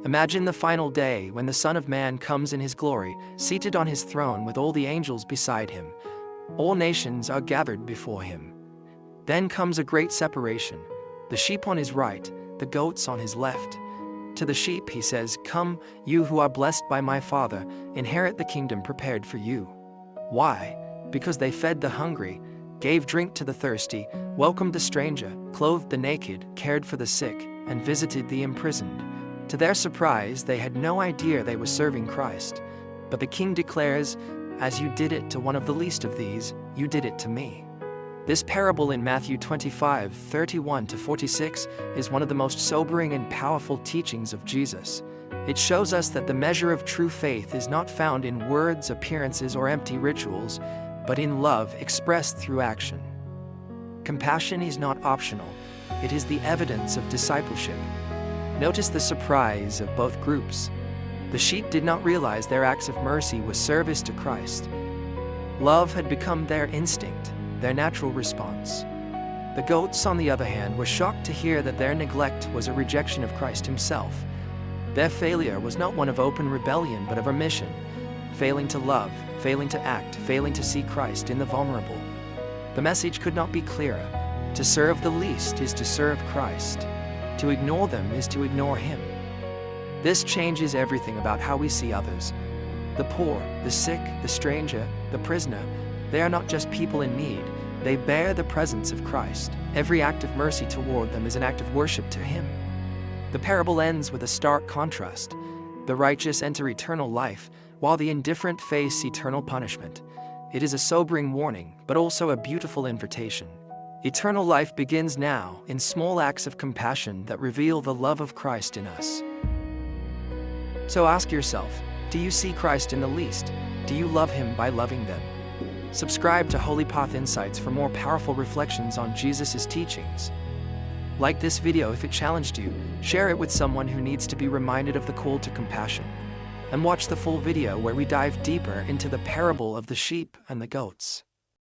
Imagine the final day when the Son of Man comes in his glory, seated on his throne with all the angels beside him. All nations are gathered before him. Then comes a great separation. The sheep on his right, the goats on his left. To the sheep he says, "Come, you who are blessed by my Father, inherit the kingdom prepared for you." Why? Because they fed the hungry, gave drink to the thirsty, welcomed the stranger, clothed the naked, cared for the sick, and visited the imprisoned. To their surprise, they had no idea they were serving Christ. But the king declares, "As you did it to one of the least of these, you did it to me." This parable in Matthew 25:31-46 is one of the most sobering and powerful teachings of Jesus. It shows us that the measure of true faith is not found in words, appearances, or empty rituals, but in love expressed through action. Compassion is not optional. It is the evidence of discipleship. Notice the surprise of both groups. The sheep did not realize their acts of mercy were service to Christ. Love had become their instinct, their natural response. The goats, on the other hand, were shocked to hear that their neglect was a rejection of Christ himself. Their failure was not one of open rebellion, but of omission, failing to love, failing to act, failing to see Christ in the vulnerable. The message could not be clearer. To serve the least is to serve Christ. To ignore them is to ignore him. This changes everything about how we see others. The poor, the sick, the stranger, the prisoner, they are not just people in need. They bear the presence of Christ. Every act of mercy toward them is an act of worship to him. The parable ends with a stark contrast. The righteous enter eternal life, while the indifferent face eternal punishment. It is a sobering warning, but also a beautiful invitation. Eternal life begins now in small acts of compassion that reveal the love of Christ in us. So ask yourself, do you see Christ in the least? Do you love him by loving them? Subscribe to Holy Path Insights for more powerful reflections on Jesus' teachings. Like this video if it challenged you, share it with someone who needs to be reminded of the call to compassion. And watch the full video where we dive deeper into the parable of the sheep and the goats.